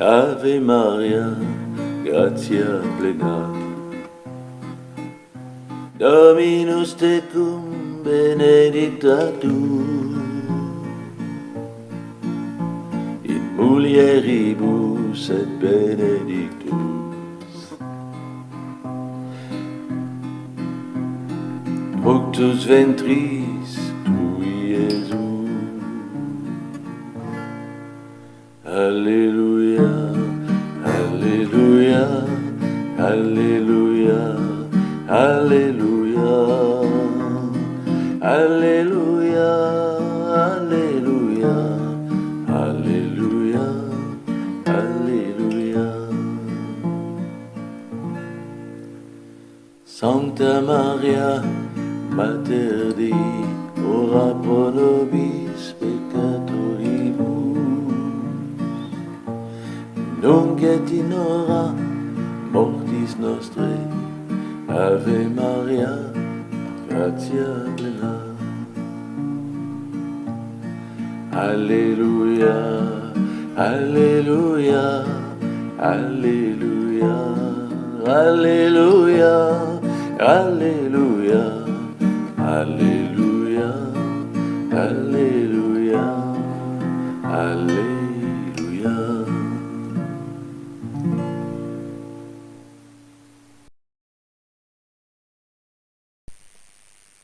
Ave Maria, gratia plena, Dominus tecum benedicta tu, in mulieribus et benedictus, fructus ventris tui, Iesus. Alléluia, Alléluia, Alléluia, Alléluia, Alléluia, Alléluia, Alléluia, Alléluia. Sancta Maria, Mater Dei, ora pro nobis peccatoribus, nunc et in hora mortis nostrae. Ave Maria, gratia plena. Alléluia, Alléluia, Alléluia, Alléluia, Alléluia, Alléluia, Alléluia, Alléluia.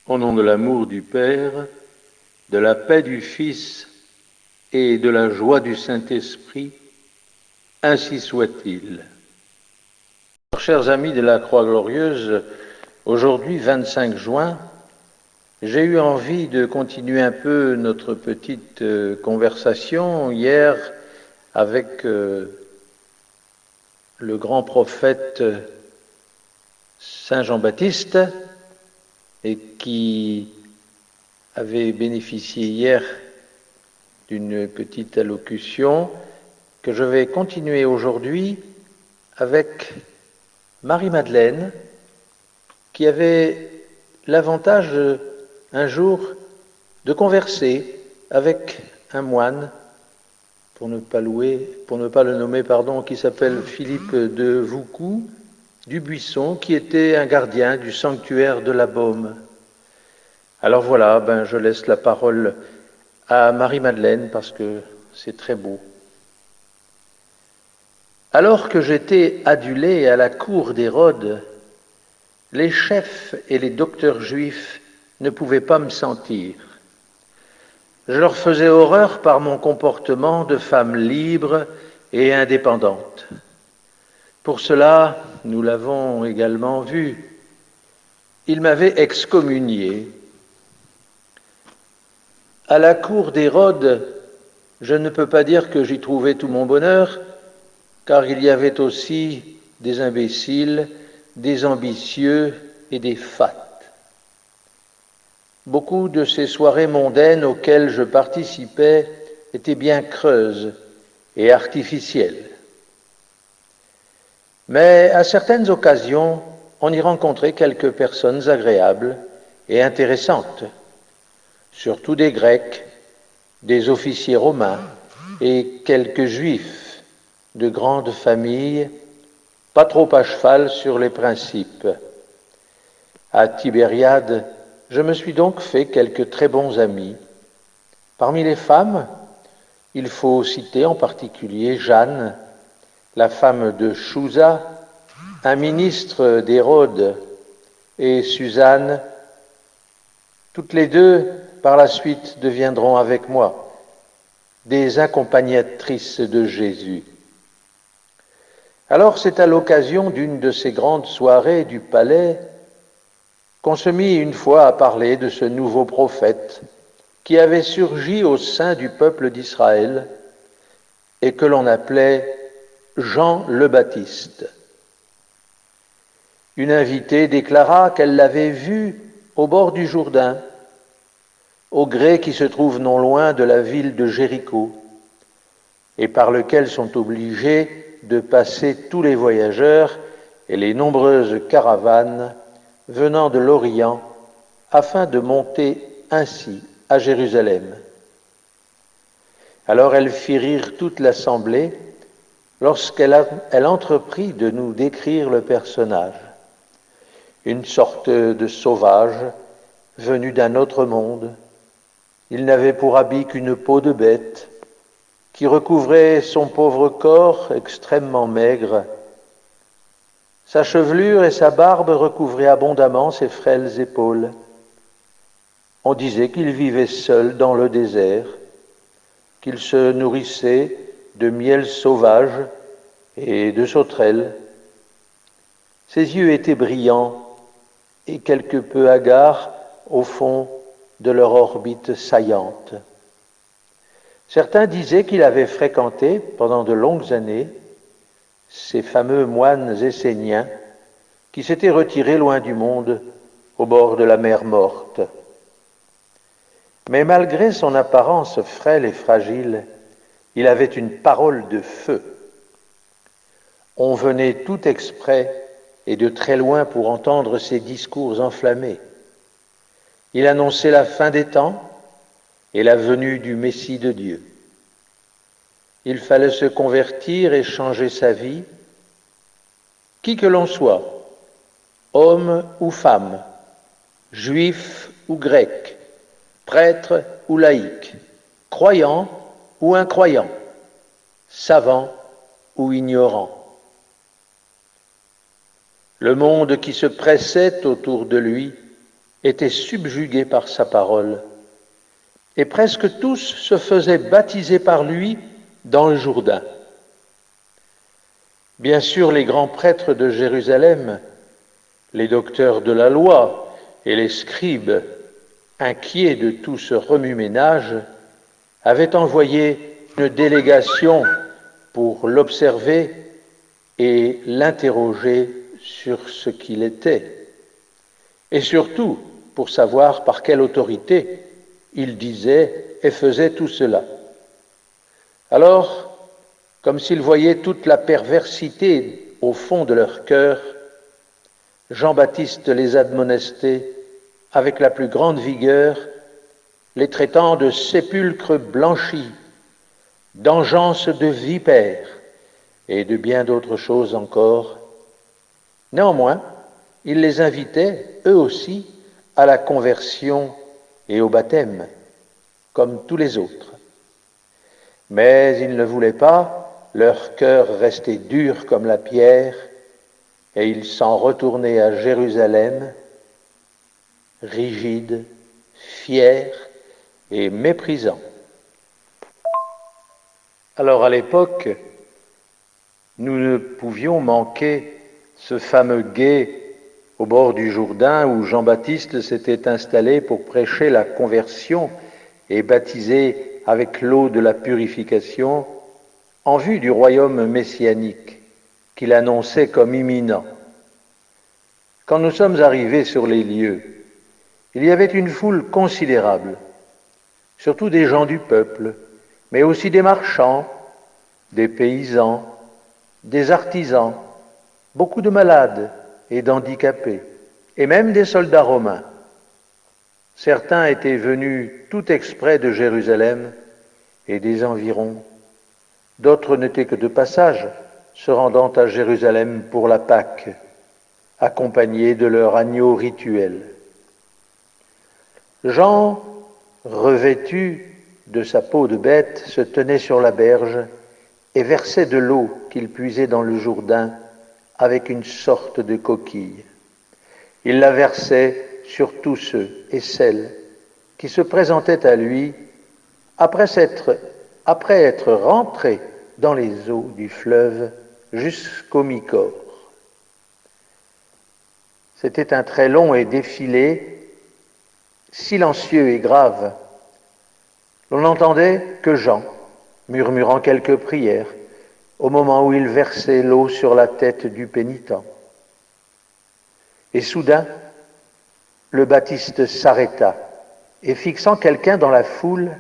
Au nom de l'amour du Père, de la paix du Fils et de la joie du Saint-Esprit, ainsi soit-il. Chers amis de la Croix-Glorieuse, aujourd'hui, 25 juin, j'ai eu envie de continuer un peu notre petite conversation hier avec le grand prophète Saint Jean-Baptiste, et qui avait bénéficié hier d'une petite allocution que je vais continuer aujourd'hui avec Marie-Madeleine, qui avait l'avantage un jour de converser avec un moine, pour ne pas le nommer, qui s'appelle Philippe de Voucou, du Buisson, qui était un gardien du sanctuaire de la Baume. Alors voilà, je laisse la parole à Marie-Madeleine parce que c'est très beau. Alors que j'étais adulé à la cour d'Hérode, les chefs et les docteurs juifs ne pouvaient pas me sentir. Je leur faisais horreur par mon comportement de femme libre et indépendante. Pour cela, nous l'avons également vu, ils m'avaient excommunié. À la cour d'Hérode, je ne peux pas dire que j'y trouvais tout mon bonheur, car il y avait aussi des imbéciles, des ambitieux et des fats. Beaucoup de ces soirées mondaines auxquelles je participais étaient bien creuses et artificielles. Mais à certaines occasions, on y rencontrait quelques personnes agréables et intéressantes, surtout des Grecs, des officiers romains et quelques Juifs de grandes familles, pas trop à cheval sur les principes. À Tibériade, je me suis donc fait quelques très bons amis. Parmi les femmes, il faut citer en particulier Jeanne, la femme de Chouza, un ministre d'Hérode, et Suzanne. Toutes les deux, par la suite, deviendront avec moi des accompagnatrices de Jésus. Alors c'est à l'occasion d'une de ces grandes soirées du palais qu'on se mit une fois à parler de ce nouveau prophète qui avait surgi au sein du peuple d'Israël et que l'on appelait Jean le Baptiste. Une invitée déclara qu'elle l'avait vu au bord du Jourdain, au gré qui se trouve non loin de la ville de Jéricho, et par lequel sont obligés de passer tous les voyageurs et les nombreuses caravanes venant de l'Orient afin de monter ainsi à Jérusalem. Alors elle fit rire toute l'assemblée lorsqu'elle entreprit de nous décrire le personnage, une sorte de sauvage venu d'un autre monde. Il n'avait pour habit qu'une peau de bête qui recouvrait son pauvre corps extrêmement maigre. Sa chevelure et sa barbe recouvraient abondamment ses frêles épaules. On disait qu'il vivait seul dans le désert, qu'il se nourrissait de miel sauvage et de sauterelles. Ses yeux étaient brillants et quelque peu hagards au fond de leur orbite saillante. Certains disaient qu'il avait fréquenté pendant de longues années ces fameux moines esséniens qui s'étaient retirés loin du monde au bord de la mer Morte. Mais malgré son apparence frêle et fragile, il avait une parole de feu. On venait tout exprès et de très loin pour entendre ses discours enflammés. Il annonçait la fin des temps et la venue du Messie de Dieu. Il fallait se convertir et changer sa vie, qui que l'on soit, homme ou femme, juif ou grec, prêtre ou laïc, croyant ou incroyant, savant ou ignorant. Le monde qui se pressait autour de lui était subjugué par sa parole, et presque tous se faisaient baptiser par lui dans le Jourdain. Bien sûr, les grands prêtres de Jérusalem, les docteurs de la loi et les scribes, inquiets de tout ce remue-ménage, avaient envoyé une délégation pour l'observer et l'interroger sur ce qu'il était, et surtout pour savoir par quelle autorité il disait et faisait tout cela. Alors, comme s'ils voyaient toute la perversité au fond de leur cœur, Jean-Baptiste les admonestait avec la plus grande vigueur, les traitant de sépulcres blanchis, d'engeance de vipères et de bien d'autres choses encore. Néanmoins, il les invitait, eux aussi, à la conversion et au baptême, comme tous les autres. Mais ils ne voulaient pas, leur cœur restait dur comme la pierre, et ils s'en retournaient à Jérusalem, rigides, fiers et méprisants. Alors à l'époque, nous ne pouvions manquer ce fameux gué au bord du Jourdain où Jean-Baptiste s'était installé pour prêcher la conversion et baptiser avec l'eau de la purification en vue du royaume messianique qu'il annonçait comme imminent. Quand nous sommes arrivés sur les lieux, il y avait une foule considérable, surtout des gens du peuple, mais aussi des marchands, des paysans, des artisans, beaucoup de malades et d'handicapés, et même des soldats romains. Certains étaient venus tout exprès de Jérusalem et des environs. D'autres n'étaient que de passage, se rendant à Jérusalem pour la Pâque, accompagnés de leur agneau rituel. Jean, revêtu de sa peau de bête, se tenait sur la berge et versait de l'eau qu'il puisait dans le Jourdain avec une sorte de coquille. Il la versait sur tous ceux et celles qui se présentaient à lui après être rentrés dans les eaux du fleuve jusqu'au mi-corps. C'était un très long et défilé, silencieux et grave. L'on n'entendait que Jean, murmurant quelques prières, au moment où il versait l'eau sur la tête du pénitent. Et soudain, le Baptiste s'arrêta, et fixant quelqu'un dans la foule,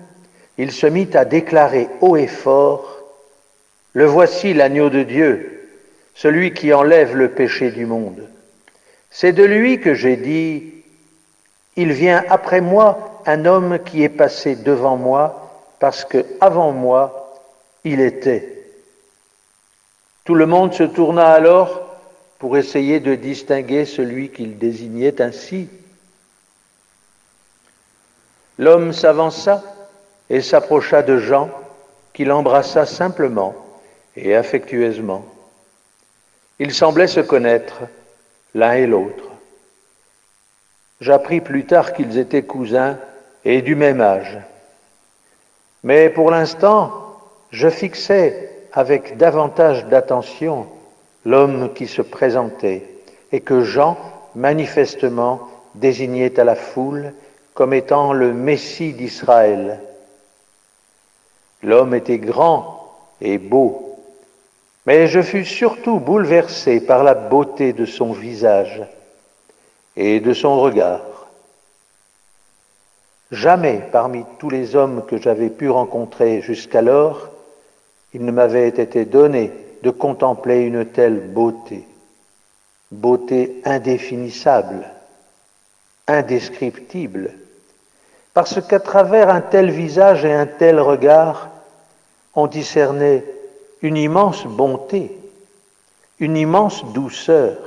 il se mit à déclarer haut et fort : « Le voici l'agneau de Dieu, celui qui enlève le péché du monde. C'est de lui que j'ai dit : il vient après moi un homme qui est passé devant moi, parce que avant moi, il était. » Tout le monde se tourna alors pour essayer de distinguer celui qu'il désignait ainsi. L'homme s'avança et s'approcha de Jean, qui l'embrassa simplement et affectueusement. Ils semblaient se connaître l'un et l'autre. J'appris plus tard qu'ils étaient cousins et du même âge. Mais pour l'instant, je fixais avec davantage d'attention l'homme qui se présentait et que Jean, manifestement, désignait à la foule comme étant le Messie d'Israël. L'homme était grand et beau, mais je fus surtout bouleversé par la beauté de son visage et de son regard. Jamais parmi tous les hommes que j'avais pu rencontrer jusqu'alors, il ne m'avait été donné de contempler une telle beauté, beauté indéfinissable, indescriptible, parce qu'à travers un tel visage et un tel regard, on discernait une immense bonté, une immense douceur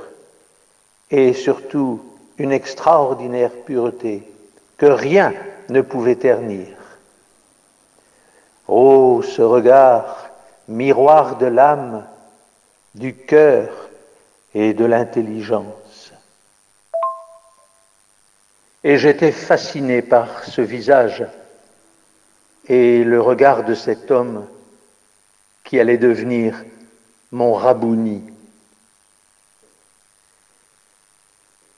et surtout une extraordinaire pureté que rien ne pouvait ternir. Oh, ce regard, miroir de l'âme, du cœur et de l'intelligence. Et j'étais fasciné par ce visage et le regard de cet homme qui allait devenir mon Rabbouni.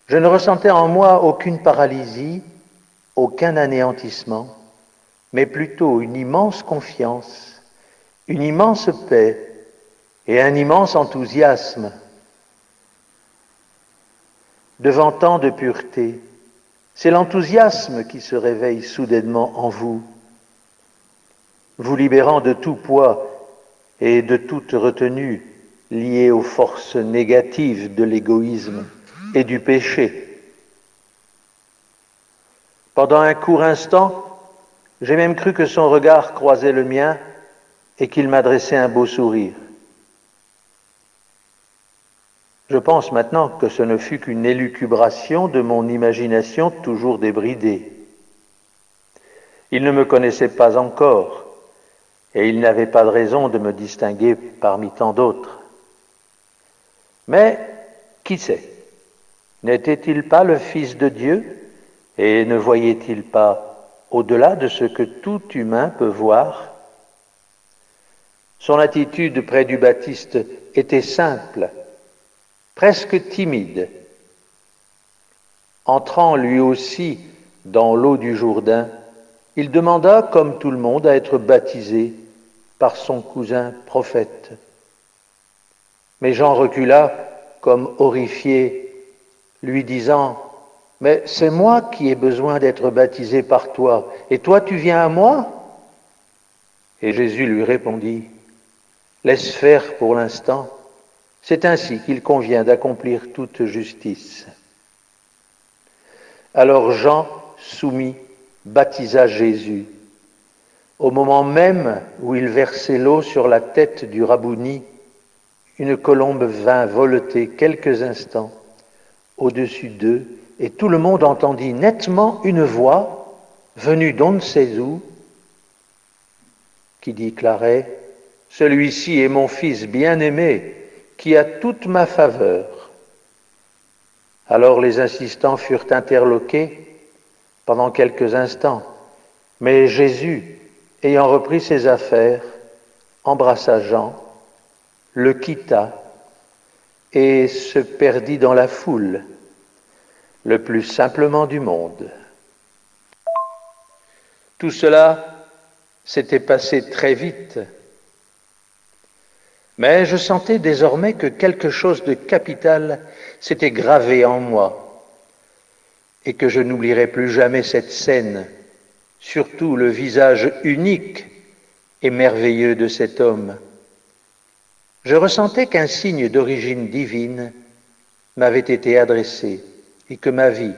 Je ne ressentais en moi aucune paralysie, aucun anéantissement, mais plutôt une immense confiance, une immense paix et un immense enthousiasme. Devant tant de pureté, c'est l'enthousiasme qui se réveille soudainement en vous, vous libérant de tout poids et de toute retenue liée aux forces négatives de l'égoïsme et du péché. Pendant un court instant, j'ai même cru que son regard croisait le mien et qu'il m'adressait un beau sourire. Je pense maintenant que ce ne fut qu'une élucubration de mon imagination toujours débridée. Il ne me connaissait pas encore et il n'avait pas de raison de me distinguer parmi tant d'autres. Mais, qui sait, n'était-il pas le Fils de Dieu et ne voyait-il pas au-delà de ce que tout humain peut voir? Son attitude près du Baptiste était simple, presque timide. Entrant lui aussi dans l'eau du Jourdain, il demanda, comme tout le monde, à être baptisé par son cousin prophète. Mais Jean recula comme horrifié, lui disant « Mais c'est moi qui ai besoin d'être baptisé par toi, et toi tu viens à moi ?» Et Jésus lui répondit « Laisse faire pour l'instant, c'est ainsi qu'il convient d'accomplir toute justice. » Alors Jean, soumis, baptisa Jésus. Au moment même où il versait l'eau sur la tête du Rabbouni, une colombe vint voleter quelques instants au-dessus d'eux, et tout le monde entendit nettement une voix venue d'on ne sait où, qui déclarait « Celui-ci est mon fils bien-aimé, qui a toute ma faveur. » Alors les assistants furent interloqués pendant quelques instants, mais Jésus, ayant repris ses affaires, embrassa Jean, le quitta et se perdit dans la foule, le plus simplement du monde. Tout cela s'était passé très vite, mais je sentais désormais que quelque chose de capital s'était gravé en moi et que je n'oublierais plus jamais cette scène, surtout le visage unique et merveilleux de cet homme. Je ressentais qu'un signe d'origine divine m'avait été adressé et que ma vie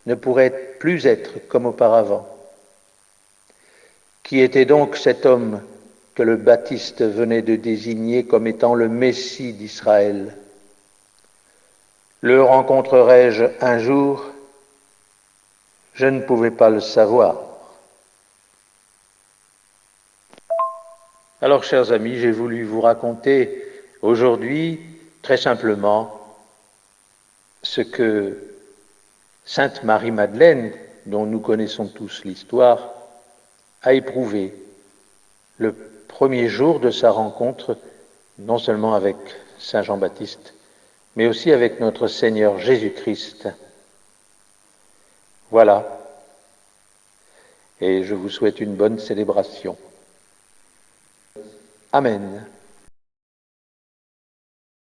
ne pourrait plus être comme auparavant. Qui était donc cet homme que le Baptiste venait de désigner comme étant le Messie d'Israël. Le rencontrerai-je un jour? Je ne pouvais pas le savoir. Alors, chers amis, j'ai voulu vous raconter aujourd'hui, très simplement, ce que Sainte Marie-Madeleine, dont nous connaissons tous l'histoire, a éprouvé le premier jour de sa rencontre, non seulement avec Saint Jean-Baptiste, mais aussi avec notre Seigneur Jésus-Christ. Voilà, et je vous souhaite une bonne célébration. Amen.